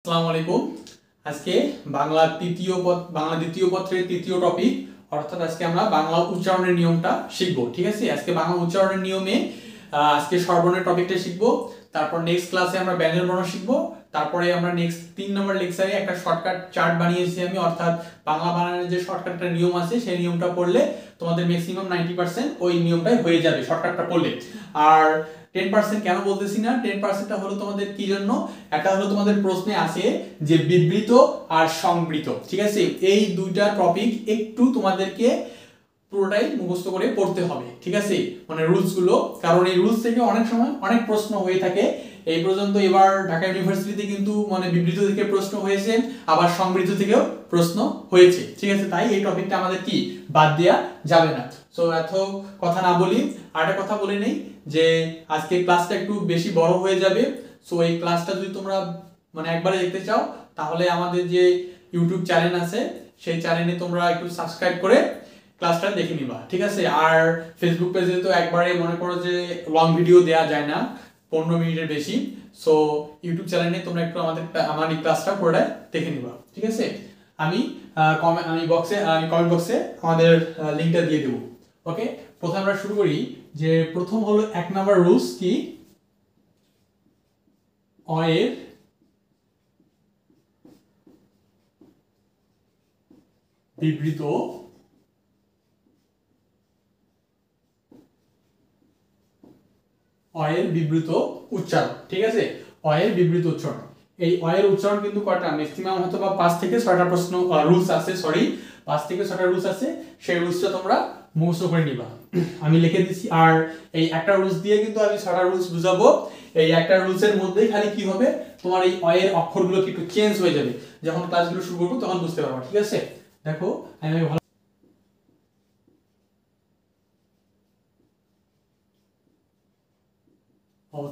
আসসালামু আলাইকুম। আজকে বাংলা দ্বিতীয় পত্রের তৃতীয় টপিক, অর্থাৎ আজকে আমরা বাংলা উচ্চারণের নিয়মটা শিখবো। ঠিক আছে, আজকে বাংলা উচ্চারণের নিয়মে আজকে স্বরবর্ণের টপিকটা শিখবো। তারপর নেক্সট ক্লাসে আমরা ব্যঞ্জন বর্ণ শিখবো। তারপরে আমরা নেক্সট 3 নম্বর লেকচারে একটা শর্টকাট চার্ট বানিয়েছি আমি, অর্থাৎ বাংলা বানানোর যে শর্টকাটটা নিয়ম আছে সেই নিয়মটা পড়লে তোমাদের ম্যাক্সিমাম 90% ওই নিয়মটাই হয়ে যাবে শর্টকাটটা পড়লে। আর 10% কেন বলতেছি না, 10%টা হলো তোমাদের কি জন্য, একটা হলো তোমাদের প্রশ্নে আছে যে বিবৃত আর সংবৃত। ঠিক আছে, এই দুইটা টপিক একটু তোমাদেরকে পুরোটাই মুখস্থ করে পড়তে হবে। ঠিক আছে, মানে রুলস গুলো, কারণ এই রুলস থেকে অনেক সময় অনেক প্রশ্ন হয়ে থাকে। এই পর্যন্ত এবার ঢাকা ইউনিভার্সিটিতে কিন্তু মানে বিবৃত থেকে প্রশ্ন হয়েছে, আবার সংবৃত থেকেও প্রশ্ন হয়েছে। ঠিক আছে, তাই এই টপিকটা আমাদের কি বাদ দেওয়া যাবে না। সো এত কথা না বলি, আরেকটা কথা বলে নেই যে আজকে ক্লাসটা একটু বেশি বড় হয়ে যাবে। সো এই ক্লাসটা যদি তোমরা মানে একবারে দেখতে চাও, তাহলে আমাদের যে ইউটিউব চ্যানেল আছে সেই চ্যানেলে তোমরা একটু সাবস্ক্রাইব করে ক্লাসটা দেখে নিবা। ঠিক আছে, আর ফেসবুক পেজে তো একবারে মনে করো যে লং ভিডিও দেওয়া যায় না, 15 মিনিটের বেশি। সো ইউটিউব চ্যানেলে তোমরা একটু আমার এই ক্লাসটা পুরোটা দেখে নিবা। ঠিক আছে, আমি কমেন্ট বক্সে আমাদের লিংকটা দিয়ে দেবো। ওকে, প্রথমে আমরা শুরু করি যে প্রথম হলো 1 নাম্বার রুলস কি, অয়ের বিবৃত অয়ের বিবৃত উচ্চারণ। ঠিক আছে, অয়ের বিবৃত উচ্চারণ, এই অয়ের উচ্চারণ কিন্তু কয়টা, ম্যাক্সিমাম হয়তো বা 5 থেকে 6টা প্রশ্ন রুলস আছে, 5 থেকে 6টা রুলস আছে। সেই রুলসটা তোমরা মুখস্থ করে নিবা, আমি লিখে দিচ্ছি। আর এই একটা রুলস দিয়ে কিন্তু আমি 6টা রুলস বুঝাবো। এই একটা রুলসের মধ্যেই খালি কি হবে, তোমার এই অয়ের অক্ষরগুলো কি একটু চেঞ্জ হয়ে যাবে। যখন ক্লাসগুলো শুরু করবো তখন বুঝতে পারবা। ঠিক আছে, দেখো আমি ভালো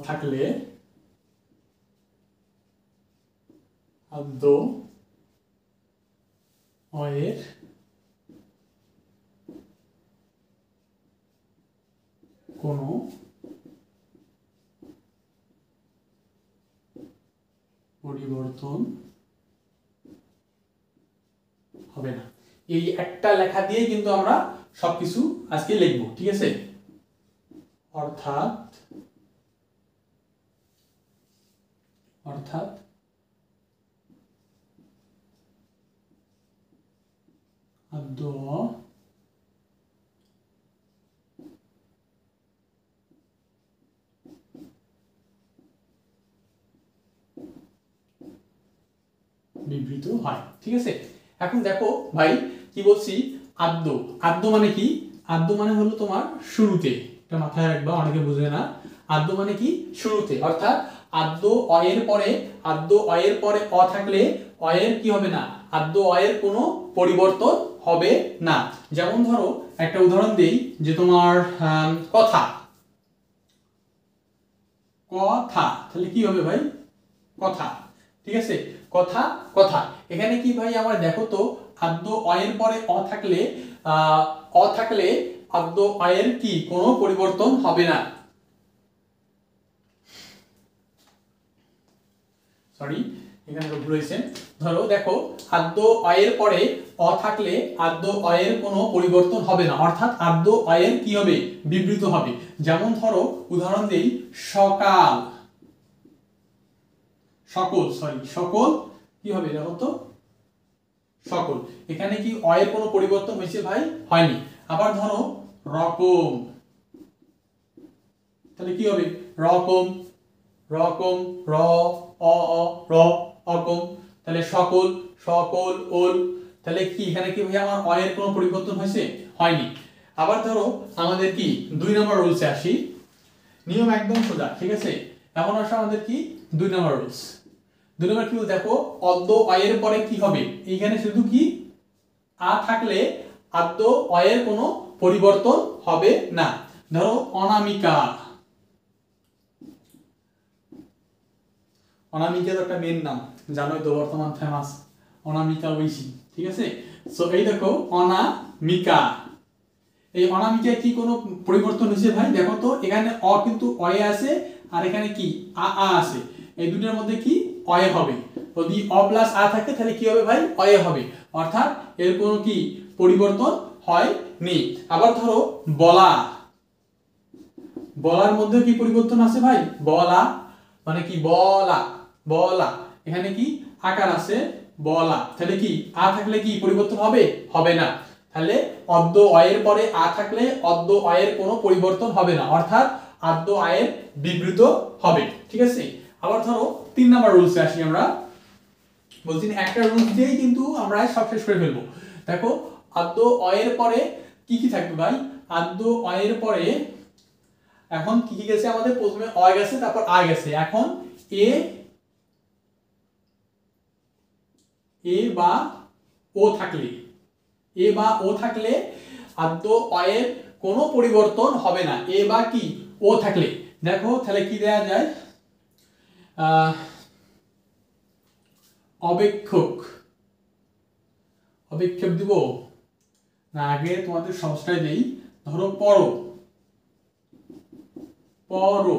থাকলে আদ্য অয়ের কোনো পরিবর্তন হবে না। এই একটা লেখা দিয়ে কিন্তু আমরা সবকিছু আজকে লিখবো। ঠিক আছে, অর্থাৎ আদ্য বিবৃত হয়। ঠিক আছে, এখন দেখো ভাই কি বলছি, আদ্য আদ্য মানে কি, আদ্য মানে হলো তোমার শুরুতে, এটা মাথায় রাখবা, অনেকে বুঝবে না। আদ্য মানে কি শুরুতে, অর্থাৎ আদ্য অয়ের পরে অ থাকলে অয়ের কি হবে না, আদ্য অয়ের কোনো পরিবর্তন হবে না। যেমন ধরো একটা উদাহরণ দেই যে তোমার কথা, তাহলে কি হবে ভাই, কথা। ঠিক আছে, কথা এখানে কি ভাই আমার দেখো তো, আদ্য অয়ের পরে অ থাকলে আদ্য অয়ের কি কোনো পরিবর্তন হবে না। সরি, এখানে ভুল হয়েছে। ধরো দেখো, আদ্য অয়ের পরে অ থাকলে আদ্য অয়ের কোনো পরিবর্তন হবে না, অর্থাৎ আদ্য অয়ের কি হবে, বিবৃত হবে। যেমন ধরো উদাহরণ দেই, সকাল, সকল কি হবে দেখো তো, সকল, এখানে কি অয়ের কোনো পরিবর্তন হয়েছে ভাই, হয়নি। আবার ধরো রকম, তাহলে কি হবে, রকম র অ রকম, তাহলে সকল ওল, তাহলে কি এখানে কি ভাই আমার অয়ের কোনো পরিবর্তন হয়েছে, হয়নি। আবার ধরো আমাদের কি 2 নম্বর রুলসে আসি, নিয়ম একদম সোজা। ঠিক আছে, এখন আসে আমাদের কি 2 নম্বর রুলস। 2 নম্বর কি দেখো, অদ্য অয়ের পরে কি হবে, এইখানে শুধু কি আ থাকলে আদ্য অয়ের কোনো পরিবর্তন হবে না। ধরো অনামিকা, অনামিকা তো একটা মেন নাম, জানোই তো, বর্তমান ফেমাস অনামিকা ঐশী। ঠিক আছে, সো এই দেখো অনামিকা, এই অনামিকায় কি কোনো পরিবর্তন হয়েছে ভাই, দেখো তো এখানে অ কিন্তু অয়ে আছে, আর এখানে কি আ আছে, এই দুটোর মধ্যে কি অয়ে হবে, যদি অ প্লাস আ থাকে তাহলে কি হবে ভাই অয়ে হবে, অর্থাৎ এর কোনো কি পরিবর্তন হয়নি। আবার ধরো বলা, বলার মধ্যে কি পরিবর্তন আছে ভাই, বলা মানে কি বলা, বলা এখানে কি আকার আছে বলা, তাহলে কি আ থাকলে কি পরিবর্তন হবে, হবে না। তাহলে অদ্য অয়ের পরে আ থাকলে অদ্য অয়ের কোনো পরিবর্তন হবে না, অর্থাৎ আদ্য আয়ের বিবৃত হবে, ঠিক আছে। আবার ধরো 3 নাম্বার রুলসে আসি আমরা, বলছি একটা রুলস দিয়েই কিন্তু আমরা সব শেষ করে ফেলবো। দেখো আদ্য অয়ের পরে কি কি থাকবে ভাই, আদ্য অয়ের পরে এখন কি কি গেছে আমাদের, প্রথমে অ গেছে তারপর আ গেছে, এখন এ বা ও থাকলে, এ বা ও থাকলে আদ্য অয়ের কোনো পরিবর্তন হবে না, এ বা কি ও থাকলে। দেখো তাহলে কি দেয়া যায়, অবেক্ষক, অবেক্ষক দিব না, আগে তোমাদের সহজটাই দেই, ধরো পরো, পরো,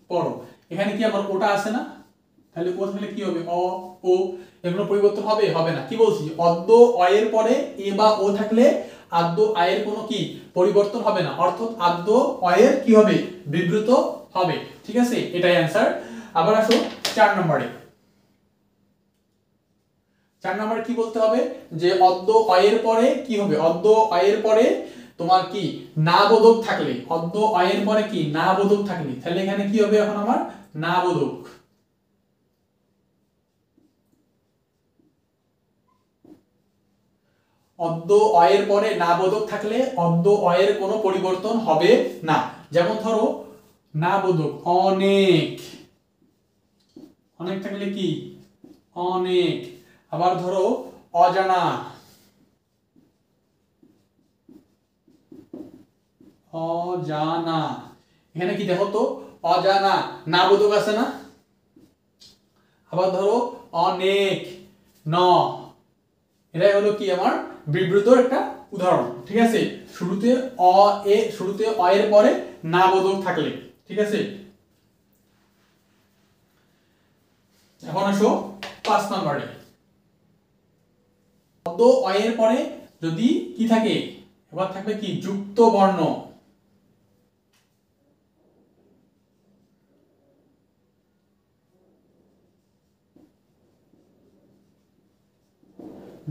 পরো এখানে কি আমার ওটা আছে না, তাহলে ও থাকলে কি হবে অ ও, এগুলো পরিবর্তন হবে, হবে না। কি বলছি, অদ্য অয়ের পরে এ বা ও থাকলে আদ্য আয়ের কোনো কি পরিবর্তন হবে না, অর্থাৎ আদ্য অয়ের কি হবে বিবৃত হবে, ঠিক আছে, এটাই অ্যান্সার। আবার আসো 4 নম্বরে, 4 নম্বরে কি বলতে হবে, যে অদ্য অয়ের পরে কি হবে, অদ্য অয়ের পরে তোমার কি না বোধক থাকলে, অদ্য অয়ের পরে কি না বোধক থাকলে, তাহলে এখানে কি হবে এখন আমার না বোধক, অদ্য অয়ের পরে না বোধক থাকলে অদ্য অয়ের কোনো পরিবর্তন হবে না। যেমন ধরো না বোধক অনেক, অনেক থাকলে কি অনেক। আবার ধরো অজানা, অজানা এখানে কি দেখো তো অজানা না বোধক আছে না। আবার ধরো অনেক ন, এটাই হলো কি আমার বিবৃতর একটা উদাহরণ, ঠিক আছে, শুরুতে অ এ, শুরুতে অ এর পরে না বোধক থাকলে, ঠিক আছে। এখন আসো 5 নম্বরে, অদ্য অ এর পরে যদি কি থাকে, এবার থাকবে কি যুক্ত বর্ণ,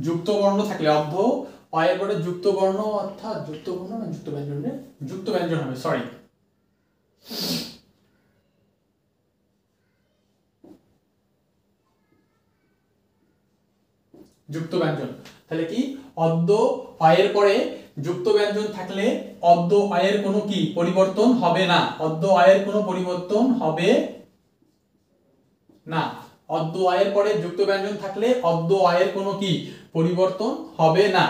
যুক্ত বর্ণ থাকলে অর্ধ অ এর পরে যুক্ত বর্ণ, অর্থাৎ যুক্ত বর্ণ না যুক্ত ব্যঞ্জন, যুক্ত ব্যঞ্জন হবে, সরি, যুক্ত ব্যঞ্জন। তাহলে কি অদ্য অ এর পরে যুক্ত ব্যঞ্জন থাকলে অদ্য অ এর কোনো কি পরিবর্তন হবে না, অদ্য অ এর কোনো পরিবর্তন হবে না, অদ্য অ এর পরে যুক্ত ব্যঞ্জন থাকলে অদ্য অ এর কোনো কি পরিবর্তন হবে না।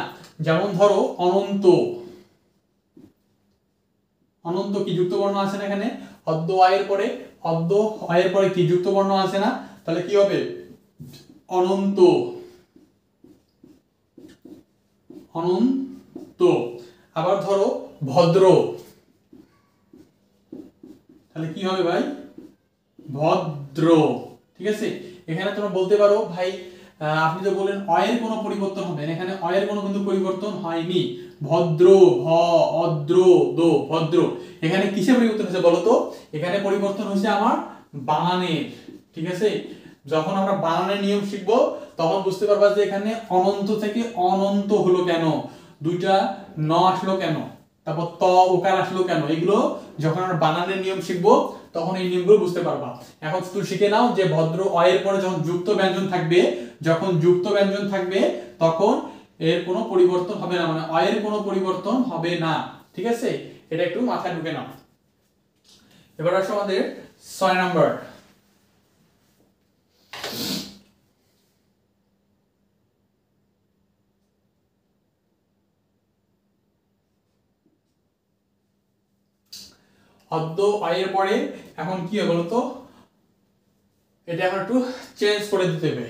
যেমন ধরো অনন্ত, অনন্ত কি যুক্ত বর্ণ আছে না এখানে, অদ্য অ এর পরে, অদ্য অ এর পরে কি যুক্ত বর্ণ আছে না, তাহলে কি হবে অনন্ত, অনন্ত। আবার ধরো ভদ্র, তাহলে কি হবে ভাই ভদ্র, ঠিক আছে। এখানে তোমরা বলতে পারো ভাই আপনি তো বলেন অ এর কোনো পরিবর্তন হবে না, এখানে অ এর কোনো কিন্তু পরিবর্তন হয়নি, ভদ্র ভ অদ্র দো ভদ্র, এখানে কিসে পরিবর্তন হয়েছে বলো তো, এখানে পরিবর্তন হয়েছে আমার বানানের, ঠিক আছে। যখন আমরা বানানের নিয়ম শিখবো তখন বুঝতে পারবা যে এখানে অনন্ত থেকে অনন্ত হলো কেন, দুইটা ন আসলো কেন, তারপর ত ওকার আসলো কেন, এগুলো যখন আমরা বানানের নিয়ম শিখবো তখন এই নিয়মগুলো বুঝতে পারবা। এখন তুমি শিখে নাও যে ভদ্র অ এর পরে যখন যুক্ত ব্যঞ্জন থাকবে, যখন যুক্ত ব্যঞ্জন থাকবে তখন এর কোনো পরিবর্তন হবে না, মানে অ এর কোনো পরিবর্তন হবে না, ঠিক আছে, এটা একটু মাথায় ঢুকে নাও। এবার আসো আমাদের 6 নাম্বার, অদ্য অ এর পরে এখন কি হবে বলতো, এটা এখন একটু চেঞ্জ করে দিতে হবে,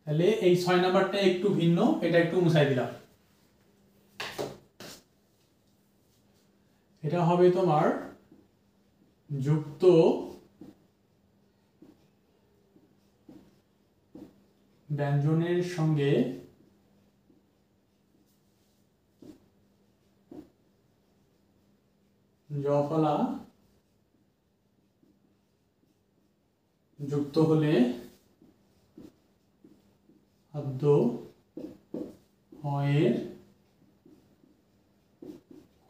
তাহলে এই 6 নাম্বারটা একটু ভিন্ন, এটা একটু মুছাই দিলাম, এটা হবে তোমার যুক্ত ব্যঞ্জনের সঙ্গে জফলা যুক্ত হলে আদ্য এর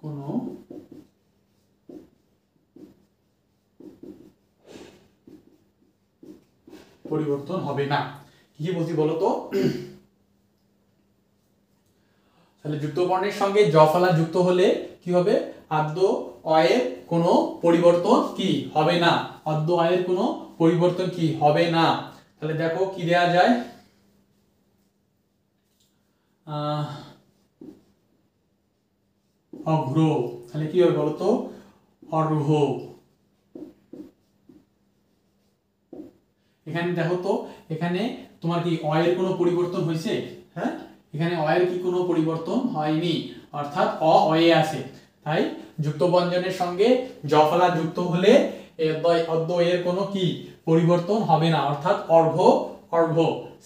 কোনো পরিবর্তন হবে না। কি বলছি বলো তো? তাহলে যুক্ত বর্ণের সঙ্গে জফলা যুক্ত হলে কি হবে? আদ্য এর কোনো পরিবর্তন কি হবে না। আদ্য এর কোনো পরিবর্তন কি হবে না। তাহলে দেখো কি দেয়া যায়, অঘ্র, তাহলে কি হবে বলতো? অর্ঘ। এখানে দেখো তো, এখানে তোমার কি এর কোনো পরিবর্তন হয়েছে? হ্যাঁ, এখানে এর কি কোনো পরিবর্তন হয়নি, অর্থাৎ এ আছে। তাই যুক্ত ব্যঞ্জনের সঙ্গে জফলা যুক্ত হলে অদ্য এর কোনো কি পরিবর্তন হবে না, অর্থাৎ অর্ঘ অর্ঘ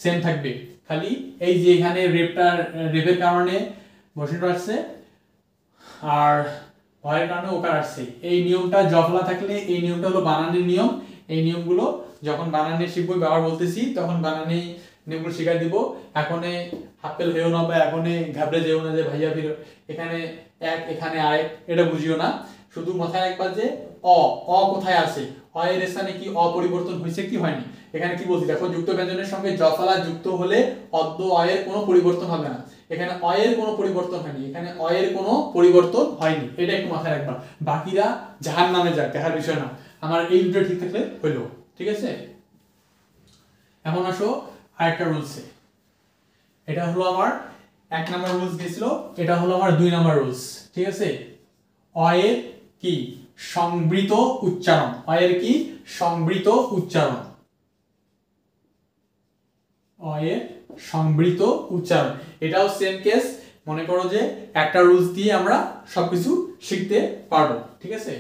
সেম থাকবে। খালি এই যে এখানে রেপের কারণে বসিয়ে আসছে আর ভয়ের কারণে ওকার আসছে। এই নিয়মটা জফলা থাকলে, এই নিয়মটা হলো বানানের নিয়ম। এই নিয়মগুলো যখন বানানে শিখবো, ব্যবহার বলতেছি, তখন বানানে নিয়মগুলো শিখাই দিব। এখনে হাপ্পেল হয়েও না, বা এখনে ঘাবড়ে যেও না যে ভাইয়া ফির এখানে এক এখানে আরেক, এটা বুঝিও না। শুধু মাথায় রাখবা যে অ কোথায় আছে, এর স্থানে কি অপরিবর্তন হয়েছে কি হয়নি। এখানে কি বলছি দেখো, যুক্ত ব্যঞ্জনের সঙ্গে জফলা যুক্ত হলে অদ্য এর কোনো পরিবর্তন হবে না। এখানে এর কোনো পরিবর্তন হয়নি, এখানে এর কোনো পরিবর্তন হয়নি, এটা একটু মাথায় রাখবা। বাকিরা জাহান্নামে যাক, দেখার বিষয় না। আমার এই দুটো ঠিক থাকলে হইলো, ঠিক আছে। এখন আসো আরেকটা রুলসে। এটা হলো আমার 1 নাম্বার রুলস গেছিল, এটা হলো আমার 2 নাম্বার রুলস, ঠিক আছে। এর কি সংবৃত উচ্চারণ, এর কি সংবৃত উচ্চারণ, এর সংবৃত উচ্চারণ। এটাও সেম কেস। মনে করো যে একটা রুলস দিয়ে আমরা সবকিছু শিখতে পারবো, ঠিক আছে।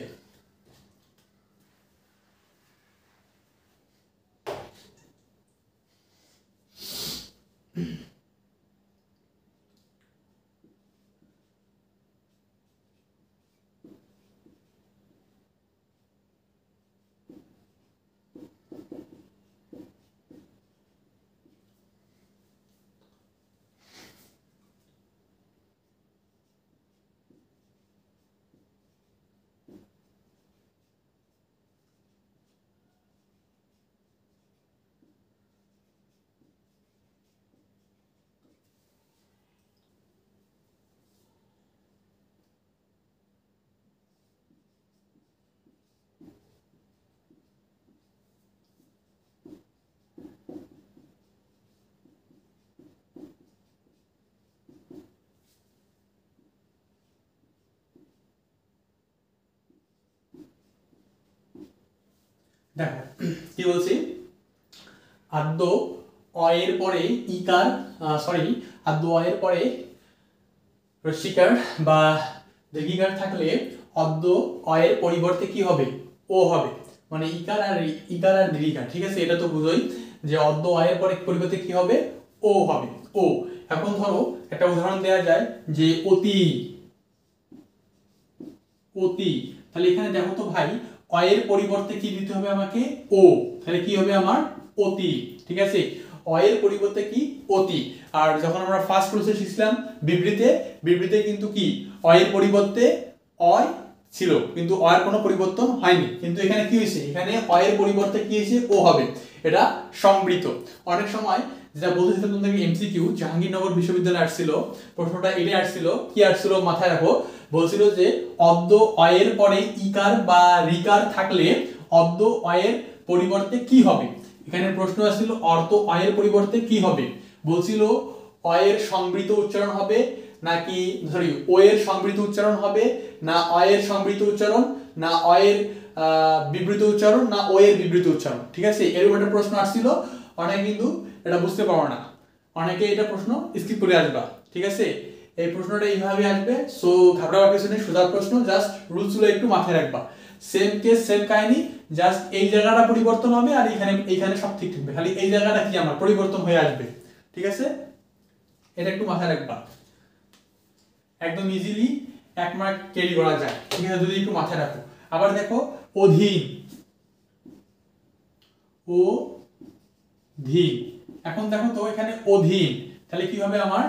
দেখো কি বলছি, আদ্য এর পরে ইকার আদ্য এর পরে রস্যিকার বা দীর্ঘিকার থাকলে অদ্য এর পরিবর্তে কি হবে? ও হবে। মানে ইকার আর দীর্ঘিকার, ঠিক আছে। এটা তো বুঝোই যে অদ্য এর পরে পরিবর্তে কি হবে? ও হবে, ও। এখন ধরো একটা উদাহরণ দেওয়া যায় যে অতি, অতি। তাহলে এখানে দেখো তো ভাই, এর পরিবর্তে কি দিতে হবে আমাকে? ও। তাহলে কি হবে আমার? অতি, ঠিক আছে। এর পরিবর্তে কি? অতি। আর যখন আমরা ফার্স্ট প্রসেস শিখলাম বিবৃতে কিন্তু কি এর পরিবর্তে ছিল, কিন্তু এর কোনো পরিবর্তন হয়নি। কিন্তু এখানে কি হয়েছে? এখানে এর পরিবর্তে কি হয়েছে? ও হবে। এটা সংবৃত। অনেক সময় যেটা বলতেছিলাম তোমাদেরকে, এমসিকিউ জাহাঙ্গীরনগর বিশ্ববিদ্যালয়ে আসছিল, প্রশ্নটা এটাই আসছিল। কি আসছিল মাথায় রাখো, বলছিল যে অদ্য এর পরে ইকার বা রিকার থাকলে অদ্য এর পরিবর্তে কি হবে। এখানে প্রশ্ন আসছিল অর্থ এর পরিবর্তে কি হবে। বলছিল এর সংবৃত উচ্চারণ হবে নাকি ও এর সংবৃত উচ্চারণ হবে, না এর সংবৃত উচ্চারণ, না এর বিবৃত উচ্চারণ, না ও এর বিবৃত উচ্চারণ, ঠিক আছে। এরকম একটা প্রশ্ন আসছিল। অনেকে কিন্তু এটা বুঝতে পারো না, অনেকে এটা প্রশ্ন স্কিপ করে আসবা, ঠিক আছে। এই প্রশ্নটা এইভাবে আসবে, সো ঘাবড়াবার কিছু নেই, সোজা প্রশ্ন, জাস্ট রুলসগুলো একটু মাথায় রাখবা। সেম কেস সেম কাহিনী, জাস্ট এই জায়গাটা পরিবর্তন হবে আর এইখানে সব ঠিক থাকবে, খালি এই জায়গাটা কি আমার পরিবর্তন হয়ে আসবে। ঠিক আছে, এটা একটু মাথায় রাখবা, একদম ইজিলি 1 মার্ক ক্যারি করা যায়, ঠিক আছে, যদি একটু মাথায় রাখো। আবার দেখো অধীন, অধীন, এখন দেখো তো এখানে অধীন, তাহলে কি হবে আমার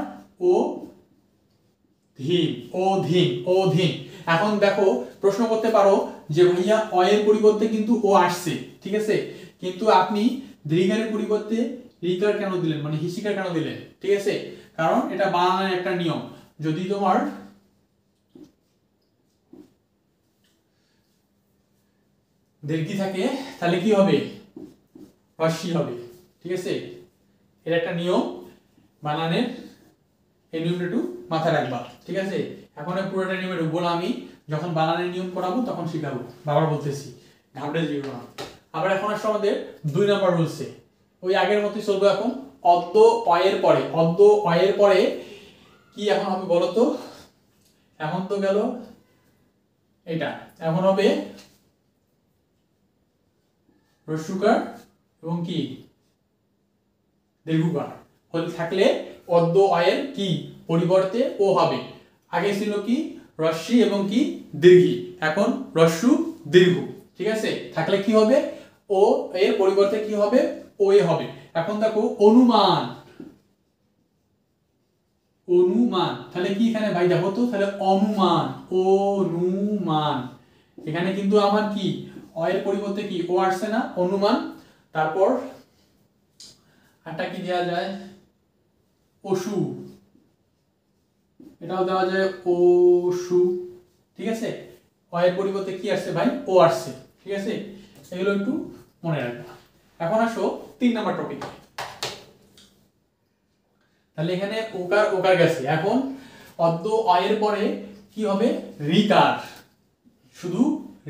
অধীন, অধীন, অধীন। এখন দেখো প্রশ্ন করতে পারো যে ভাইয়া অ এর পরিবর্তে কিন্তু ও আসছে, ঠিক আছে, কিন্তু আপনি দীর্ঘারের পরিবর্তে রিকার কেন দিলেন, মানে হিসিকার কেন দিলেন, ঠিক আছে, কারণ এটা বাংলার একটা নিয়ম, যদি তোমার দীর্ঘি থাকে তাহলে কি হবে, হ্রস্বই হবে, ঠিক আছে, এর একটা নিয়ম বানানের, এই নিয়মটা একটু মাথায় রাখবা, ঠিক আছে। এখন পুরোটা নিয়মে ঢুকবো না, আমি যখন বানানের নিয়ম পড়াবো তখন শিখাবো, বাবার বলতেছি, ঘাবড়ে যেও না। আবার এখন আসলে আমাদের 2 নাম্বার রুলসে, ওই আগের মতোই চলবো। এখন অদ্য অয়ের পরে, অদ্য অয়ের পরে কি এখন হবে বলো তো, এখন তো গেল এটা, এখন হবে হ্রস্বকার এবং কি দীর্ঘকার হলে থাকলে অদ্য অয়ের কি পরিবর্তে ও হবে, আগে ছিল কি হ্রস্বী এবং কি দীর্ঘী, এখন হ্রস্ব দীর্ঘ, ঠিক আছে, থাকলে কি হবে ও এর পরিবর্তে কি হবে ও এ হবে। এখন দেখো অনুমান, অনুমান, তাহলে কি এখানে ভাই দেখো তো, তাহলে অনুমান, অনুমান, এখানে কিন্তু আমার কি অ এর পরিবর্তে কি ও আসছে না, অনুমান। তারপর আরটা কি দেওয়া যায়, পশু, এটাও দেওয়া যায় পশু, ঠিক আছে, অ এর পরিবর্তে কি আসছে ভাই ও আসছে, ঠিক আছে, এগুলো একটু মনে রাখবা। এখন আসো 3 নাম্বার টপিক, তাহলে এখানে ওকার ওকার গেছে, এখন অদ্য অ এর পরে কি হবে রিকার, শুধু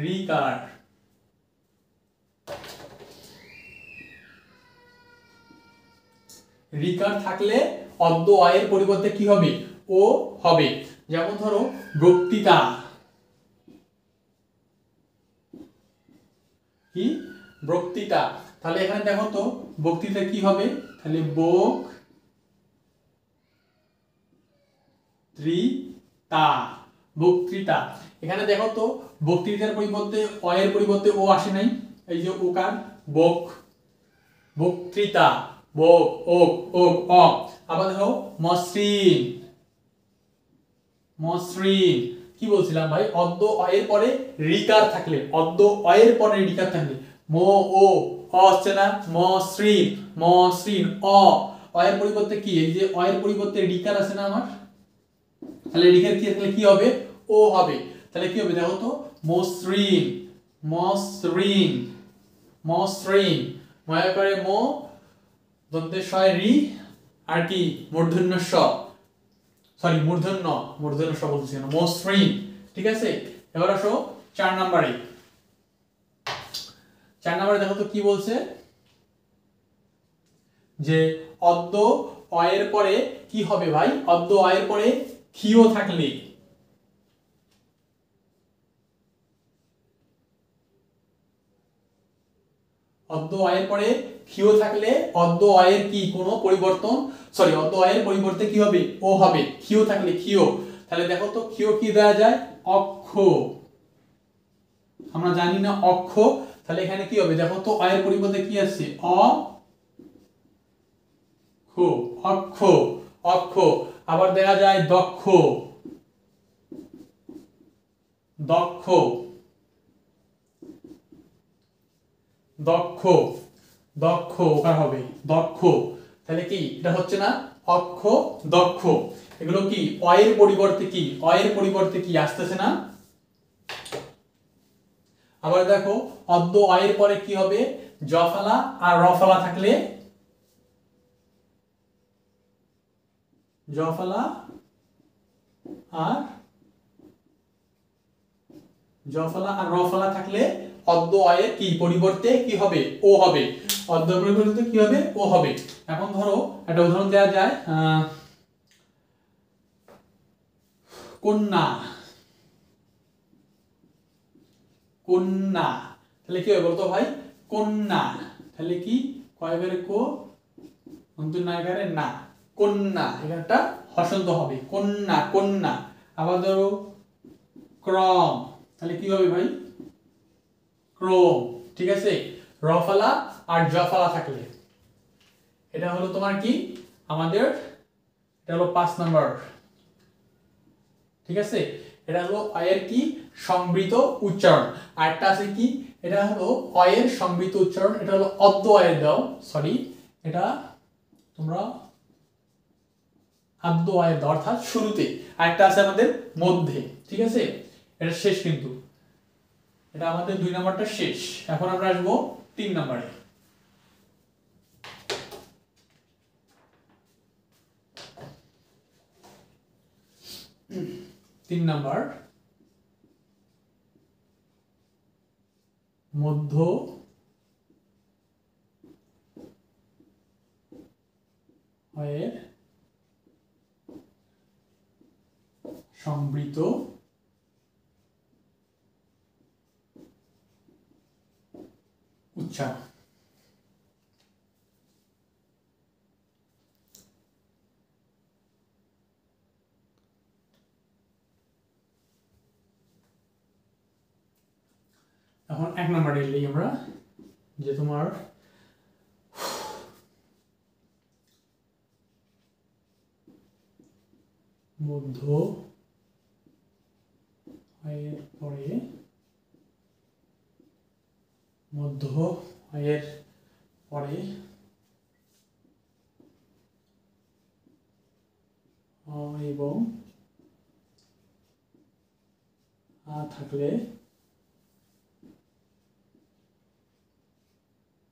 রিকার, রিকার থাকলে অদ্য অ এর পরিবর্তে কি হবে ও হবে। যেমন ধরো বক্তৃতা, কি বক্তৃতা, তাহলে এখানে দেখো তো বক্তৃতা কি হবে, তাহলে বক্তৃতা, বক্তৃতা, এখানে দেখো তো বক্তৃতার পরিবর্তে অ এর পরিবর্তে ও আসে নাই, এই যে ওকার বক, বক্তৃতা, বক ওক ওক অ। আবার দেখো মসৃণ, মসৃণ, কি বলছিলাম ভাই, অদ্য অ এর পরে রিকার থাকলে, অদ্য অ এর পরে রিকার থাকলে ম ও অ হচ্ছে না, মসৃণ, মসৃণ অ, অ এর পরিবর্তে কি, এই যে অ এর পরিবর্তে রিকার আছে না আমার, তাহলে রিকার কি থাকলে কি হবে ও হবে, তাহলে কি হবে দেখো তো মসৃণ, মসৃণ, মসৃণ, ময়া করে ম, দন্তে শয় রি, আর কি মূর্ধন্য স, সরি মূর্ধন্য, মূর্ধন্য স বলতেছি না, মসৃণ, ঠিক আছে। এবার আসো 4 নম্বরে, 4 নম্বরে দেখো তো কি বলছে, যে অদ্য অ এর পরে কি হবে ভাই, অদ্য অ এর পরে ক্ষীয় থাকলে, অদ্য অ এর পরে ক্ষীয় থাকলে অদ্য অ এর কি কোনো পরিবর্তন, সরি অদ্য অ এর পরিবর্তে কি হবে ও হবে, ক্ষীয় থাকলে ক্ষীয়, তাহলে দেখো তো ক্ষীয় কি দেওয়া যায় অক্ষ, আমরা জানি না অক্ষ, তাহলে এখানে কি হবে দেখো তো অ এর পরিবর্তে কি আসছে অ খ, অক্ষ, অক্ষ। আবার দেখা যায় দক্ষ, দক্ষ, দক্ষ, দক্ষ ওকার হবে দক্ষ, তাহলে কি এটা হচ্ছে না অক্ষ দক্ষ, এগুলো কি অ এর পরিবর্তে কি, অ এর পরিবর্তে কি আসতেছে না। আবার দেখো অদ্য অ এর পরে কি হবে জফলা আর রফলা থাকলে, জফলা আর, জফলা আর রফলা থাকলে অদ্য অ এর কি পরিবর্তে কি হবে ও হবে, অদ্য পরিবর্তে কি হবে ও হবে। এখন ধরো একটা উদাহরণ দেওয়া যায়, কন্যা, কন্যা, তাহলে কি হবে বলতো ভাই কন্যা, তাহলে কি কয় বারে কো অন্তর না একারে না, কন্যা, এখানে একটা হসন্ত হবে, কন্যা কন্যা। আবার ধরো ক্রম, তাহলে কি হবে ভাই? ক্রোম, ঠিক আছে। রফালা আর জফালা থাকলে এটা হলো তোমার কি আমাদের, এটা হলো 5 নাম্বার, ঠিক আছে। এটা হলো অয়ের কি সংবৃত উচ্চারণ। আরেকটা আছে কি, এটা হলো অয়ের সংবৃত উচ্চারণ, এটা হলো অদ্য অয়ের দাও, সরি এটা তোমরা আদ্য অয়ের দাও অর্থাৎ শুরুতে। আরেকটা আছে আমাদের মধ্যে, ঠিক আছে। এটা শেষ, কিন্তু এটা আমাদের 2 নাম্বারটা শেষ। এখন আমরা আসবো 3 নাম্বারে। 3 নাম্বার মধ্য অয়ের সংবৃত উচ্চারণ। এখন 1 নাম্বারে এলেই আমরা, যে তোমার মধ্য অয়ের পরে, মধ্য অয়ের পরে অ এবং আ থাকলে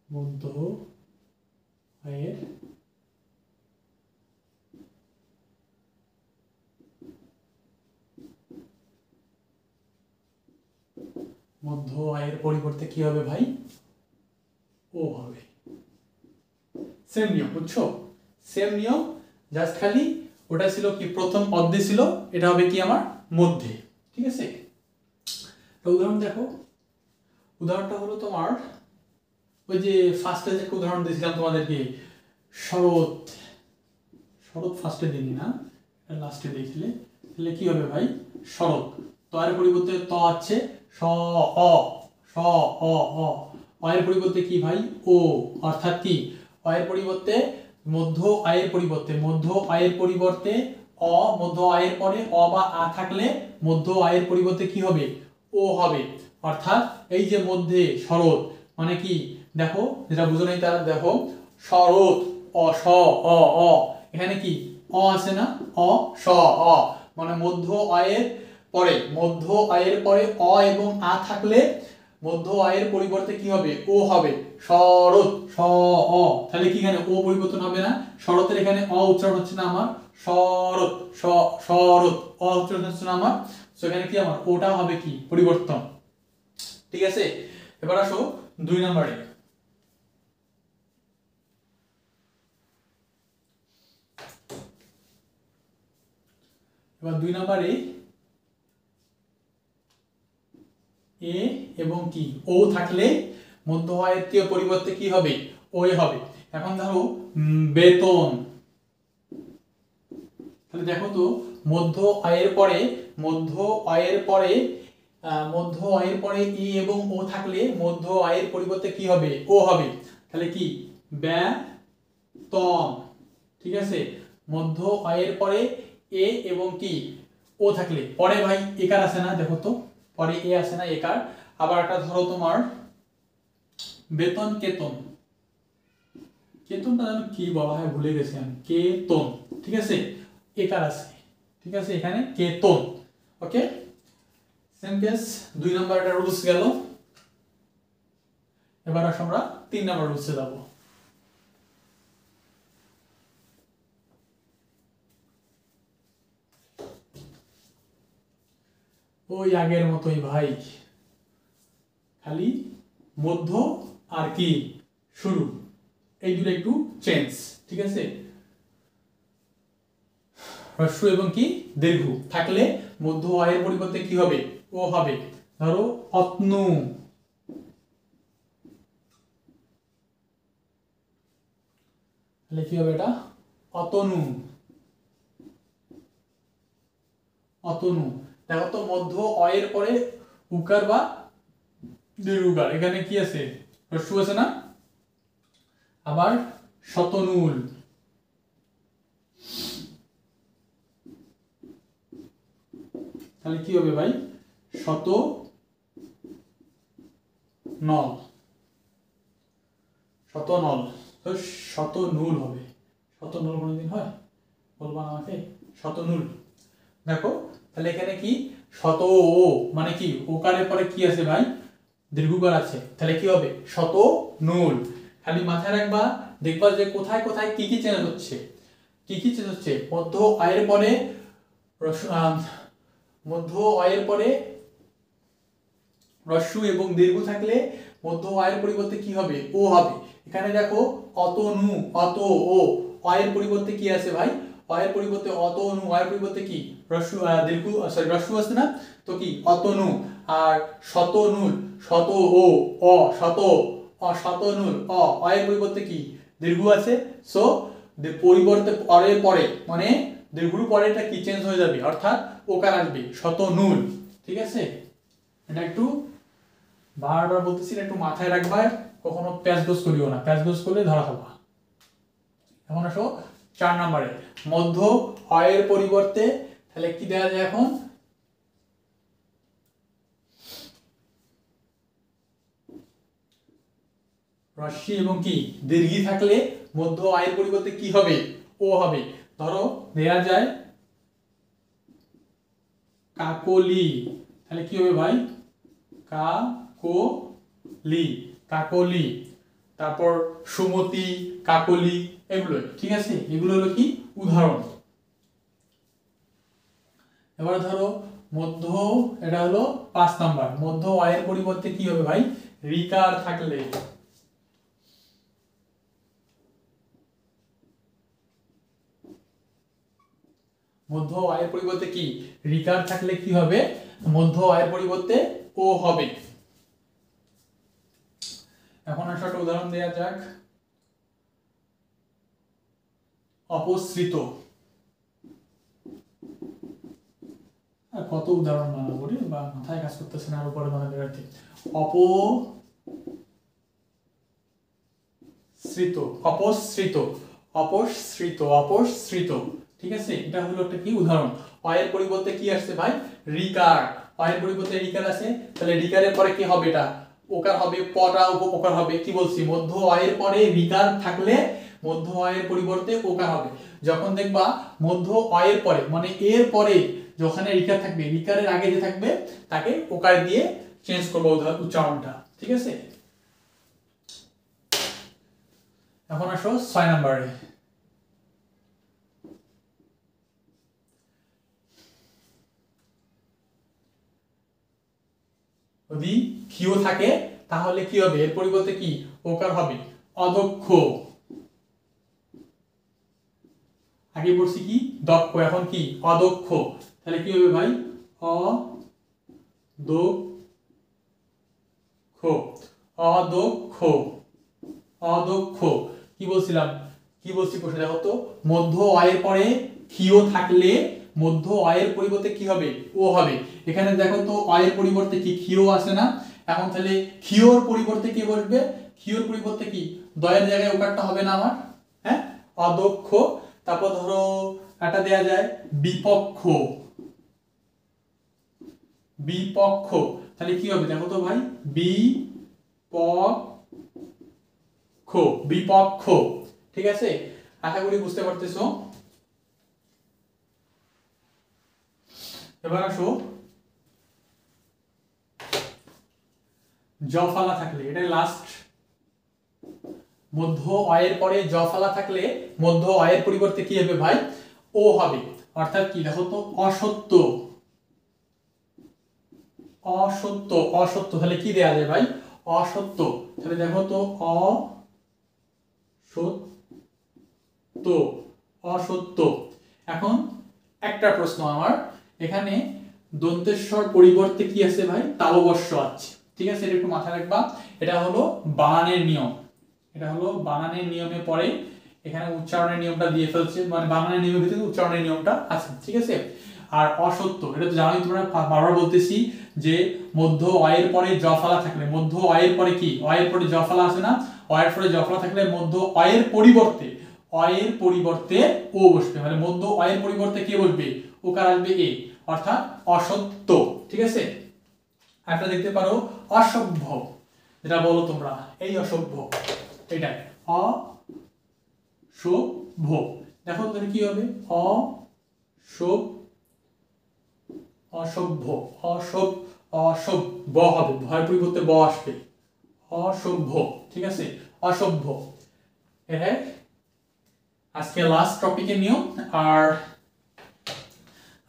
মধ্য অয়ের মধ্য অয়ের পরিবর্তে কি হবে ভাই? ও হবে। সেম নিয়ম, বুঝছো? সেম নিয়ম, জাস্ট খালি ওটা ছিল কি প্রথম অর্ধে ছিল, এটা হবে কি আমার মধ্যে, ঠিক আছে। তো উদাহরণ দেখো, উদাহরণটা হলো তোমার ওই যে ফার্স্টে যে উদাহরণ দিয়েছিলাম তোমাদেরকে, শরৎ, শরৎ ফার্স্টে দিনি না, লাস্টে দেখলে, তাহলে কি হবে ভাই? শরৎ। তো এর পরিবর্তে ত আছে স অ, স অ অ, অয়ের পরিবর্তে কি ভাই? ও, অর্থাৎ কি অয়ের পরিবর্তে মধ্য আয়ের পরিবর্তে, মধ্য আয়ের পরিবর্তে অ, মধ্য আয়ের পরে অ বা আ থাকলে মধ্য আয়ের পরিবর্তে কি হবে? ও হবে। অর্থাৎ এই যে মধ্যে শরৎ মানে কি, দেখো যেটা বুঝো নাই তারা দেখো, শরৎ অ স অ অ, এখানে কি অ আছে না, অ স অ, মানে মধ্য আয়ের পরে, মধ্য আয়ের পরে অ এবং আ থাকলে মধ্য আয়ের পরিবর্তে কি হবে? ও হবে। শরৎ স অ, তাহলে কি এখানে ও পরিবর্তন হবে না? শরতের এখানে অ উচ্চারণ হচ্ছে না আমার, শরৎ শরৎ অ উচ্চারণ হচ্ছে না আমার, সো এখানে কি আমার ওটা হবে কি পরিবর্তন, ঠিক আছে। এবার আসো 2 নম্বরে। এবার 2 নম্বরে এ এবং কি ও থাকলে মধ্য আয়তীয় পরিবর্তে কি হবে? ওই হবে। এখন ধরো বেতন, তাহলে দেখো তো মধ্য আয়ের পরে, মধ্য আয়ের পরে মধ্য আয়ের পরে ই এবং ও থাকলে মধ্য আয়ের পরিবর্তে কি হবে? ও হবে। তাহলে কি বেতন, ঠিক আছে। মধ্য আয়ের পরে এ এবং কি ও থাকলে পরে ভাই একার আছে না, দেখো তো পরে এ আছে না একার। আবার একটা ধরো তোমার বেতন কেতন, কেতনটা যেন কি বলা হয় ভুলে গেছি আমি, কেতন, ঠিক আছে, একার আছে, ঠিক আছে, এখানে কেতন। ওকে, সেম কেস 2 নাম্বার একটা রুলস গেল। এবার আসো আমরা 3 নাম্বার রুলসে যাব। ওই আগের মতোই ভাই, খালি মধ্য আর কি শুরু, এই দুটো একটু চেঞ্জ, ঠিক আছে। হ্রস্ব এবং কি দীর্ঘ থাকলে মধ্য আয়ের পরিবর্তে কি হবে? ও হবে। ধরো অতনু, তাহলে কি হবে? এটা অতনু, অতনু। দেখো তো মধ্য অ এর পরে উকার বা দীর্ঘকার, এখানে কি আছে হ্রস্ব আছে না। আবার শতনূল, তাহলে কি হবে ভাই শত নল, শত নল, তো শত নূল হবে। শত নূল কোনোদিন হয়, বলবা না আমাকে, শত নূল। দেখো তাহলে এখানে কি শত ও মানে কি ওকারের পরে কি আছে ভাই দীর্ঘকার আছে, তাহলে কি হবে শত নূল। খালি মাথায় রাখবা, দেখবা যে কোথায় কোথায় কি কি চেঞ্জ হচ্ছে, কি কি চেঞ্জ হচ্ছে। মধ্য আয়ের পরে মধ্য আয়ের পরে হ্রস্ব এবং দীর্ঘ থাকলে মধ্য আয়ের পরিবর্তে কি হবে ও হবে। এখানে দেখো অতনু, অত ও, অয়ের পরিবর্তে কি আছে ভাই, অয়ের পরিবর্তে অতনু, অয়ের পরিবর্তে কি হ্রস্ব দীর্ঘ সরি হ্রস্ব আছে না, তো কি অতনু। আর শতনূল, শত ও অ, শত অ, শতনূল অ, অয়ের পরিবর্তে কি দীর্ঘ আছে। সো পরিবর্তে অরের পরে মানে দীর্ঘর পরে এটা কি চেঞ্জ হয়ে যাবে, অর্থাৎ ওকার আসবে শতনূল। ঠিক আছে, এটা একটু বারবার বলতেছি, একটু মাথায় রাখবা, কখনো প্যাচগোজ করিও না, প্যাচগোজ করলে ধরা খাবা। এখন আসো 4 নম্বরে, মধ্য অয়ের পরিবর্তে তাহলে কি দেওয়া যায় এখন, হ্রস্ব এবং কি দীর্ঘী থাকলে মধ্য আয়ের পরিবর্তে কি হবে ও হবে। ধরো দেয়া যায় কাকলি, তাহলে কি হবে ভাই কাকলি, কাকলি। তারপর সুমতি, কাকলি, এগুলো ঠিক আছে, এগুলো হলো কি উদাহরণ। এবার ধরো মধ্য, এটা হলো 5 নাম্বার, মধ্য আয়ের পরিবর্তে কি হবে ভাই রিকার থাকলে, মধ্য আয়ের পরিবর্তে কি রিকার থাকলে কি হবে, মধ্য আয়ের পরিবর্তে ও হবে। এখন একটা উদাহরণ দেওয়া যাক, অপসৃত। কত উদাহরণ বানাবো রে, বা মাথায় কাজ করতেছে না, আর উপরে বানাতে পারছি। অপসৃত, অপসৃত, অপসৃত, অপসৃত। ঠিক আছে, এটা হলো একটা কি উদাহরণ। অয়ের পরিবর্তে কি আসছে ভাই রিকার, অয়ের পরিবর্তে রিকার আছে, তাহলে রিকারের পরে কি হবে এটা ওকার হবে, পটা উপকার হবে। কি বলছি মধ্য অয়ের পরে রিকার থাকলে মধ্য অয়ের পরিবর্তে ওকার হবে। যখন দেখবা মধ্য অয়ের পরে মানে এর পরে যখন রিকার থাকবে, রিকারের আগে যে থাকবে তাকে ওকার দিয়ে চেঞ্জ করবো উচ্চারণটা। ঠিক আছে, এখন আসো 6 নম্বরে, যদি ক্ষীয় থাকে তাহলে কি হবে, এর পরিবর্তে কি ওকার হবে অদক্ষ। আগে পড়ছি কি দক্ষ, এখন কি অদক্ষ, তাহলে কি হবে ভাই অদক্ষ, অদক্ষ, অদক্ষ। কি বলছিলাম, কি বলছি প্রশ্ন দেখো তো, মধ্য অয়ের পরে ক্ষীয় থাকলে মধ্য অয়ের পরিবর্তে কি হবে ও হবে। এখানে দেখো তো অয়ের পরিবর্তে কি ক্ষীয় আছে না, এখন তাহলে ক্ষীয়র পরিবর্তে কি বসবে, ক্ষীয়র পরিবর্তে কি দয়ের জায়গায় ওকারটা হবে না আমার, হ্যাঁ অদক্ষ। তারপর ধরো একটা দেয়া যায় বিপক্ষ, বিপক্ষ, তাহলে কি হবে দেখো তো ভাই বিপক্ষ, বিপক্ষ। ঠিক আছে, আশা করি বুঝতে পারতেছো। এবার আসো জফালা থাকলে, এটা লাস্ট, মধ্য অয়ের পরে জফালা থাকলে মধ্য অয়ের পরিবর্তে কি হবে ভাই ও হবে। অর্থাৎ কি দেখো তো অসত্য, অসত্য, অসত্য, তাহলে কি দেয়া যায় ভাই অসত্য, তাহলে দেখো তো অসত্য, অসত্য। এখন একটা প্রশ্ন আমার, এখানে দন্তেশ্বর পরিবর্তে কি আছে ভাই তালবস্য আছে। ঠিক আছে, এটা একটু মাথায় রাখবা, এটা হলো বানানের নিয়ম, এটা হলো বানানের নিয়মে পড়ে। এখানে উচ্চারণের নিয়মটা দিয়ে ফেলছে, মানে বানানের নিয়মের ভিতরে উচ্চারণের নিয়মটা আছে, ঠিক আছে। আর অসত্য, এটা তো জানোই তোমরা, বারবার বলতেছি যে মধ্য অয়ের পরে জ ফলা থাকলে, মধ্য অয়ের পরে কি, অয়ের পরে জ ফলা আছে না, অয়ের পরে জ ফলা থাকলে মধ্য অয়ের পরিবর্তে ও বসবে, মানে মধ্য অয়ের পরিবর্তে কে বসবে, ওকার আসবে এ, অর্থাৎ অসত্য, ঠিক আছে। একটা দেখতে পারো অসভ্য, যেটা বলো তোমরা, এই অসভ্য, এটা অসভ্য, দেখো তাহলে কি হবে, অসভ্য, অসভ্য হবে, ভয়ের পরিবর্তে ব আসবে, অসভ্য, ঠিক আছে, অসভ্য। এটাই আজকে লাস্ট টপিকের নিয়ম।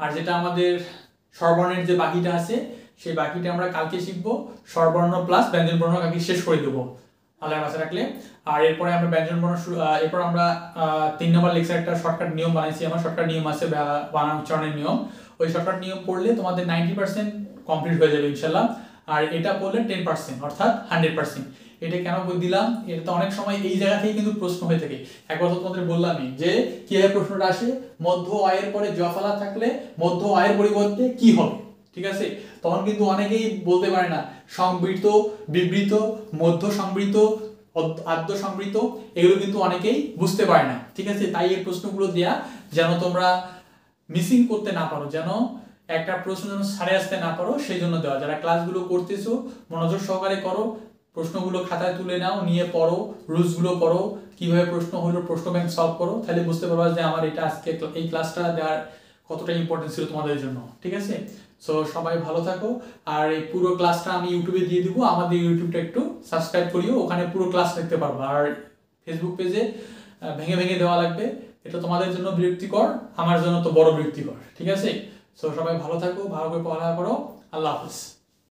আর যেটা আমাদের স্বরবর্ণের যে বাকিটা আছে, সেই বাকিটা আমরা কালকে শিখবো, স্বরবর্ণ প্লাস ব্যঞ্জন বর্ণ কালকে শেষ করে দেবো আল্লাহর বাঁচা রাখলে। আর এরপরে আমরা ব্যঞ্জন বর্ণ এরপর আমরা 3 নম্বর লেকচার একটা শর্টকাট নিয়ম বানাইছি, আমার শর্টকাট নিয়ম আছে বানান উচ্চারণের নিয়ম, ওই শর্টকাট নিয়ম পড়লে তোমাদের 90% কমপ্লিট হয়ে যাবে ইনশাল্লাহ। আর এটা পড়লে 10%, অর্থাৎ 100%। এটা কেন দিলাম, এটা তো অনেক সময় এই জায়গা থেকে কিন্তু প্রশ্ন হয়ে থাকে। একবার তো তোমাদের বললামই যে কিভাবে প্রশ্নটা আসে, মধ্য আয়ের পরে জ ফলা থাকলে মধ্য আয়ের পরিবর্তে কি হবে, ঠিক আছে। তখন কিন্তু অনেকেই বলতে পারে না, সংবৃত, বিবৃত, মধ্য সংবৃত, আদ্য সংবৃত, এগুলো কিন্তু অনেকেই বুঝতে পারে না, ঠিক আছে। তাই এই প্রশ্নগুলো দেয়া যেন তোমরা মিসিং করতে না পারো, যেন একটা প্রশ্ন যেন ছাড়ে আসতে না পারো, সেই জন্য দেওয়া। যারা ক্লাসগুলো করতেছো মনোযোগ সহকারে করো, প্রশ্নগুলো খাতায় তুলে নাও, নিয়ে পড়ো, রুলসগুলো পড়ো, কিভাবে প্রশ্ন হলো প্রশ্ন ব্যাংক সলভ করো, তাহলে বুঝতে পারবা যে আমার এটা আজকে এই ক্লাসটা দেওয়ার কতটা ইম্পর্টেন্ট ছিল তোমাদের জন্য, ঠিক আছে। সো সবাই ভালো থাকো। আর এই পুরো ক্লাসটা আমি ইউটিউবে দিয়ে দিব, আমাদের ইউটিউবটা একটু সাবস্ক্রাইব করিও, ওখানে পুরো ক্লাস দেখতে পারবো। আর ফেসবুক পেজে ভেঙে ভেঙে দেওয়া লাগবে, এটা তোমাদের জন্য বিরক্তিকর, আমার জন্য তো বড় বিরক্তিকর, ঠিক আছে। সো সবাই ভালো থাকো, ভালো করে পড়ালেখা করো, আল্লাহ হাফিজ।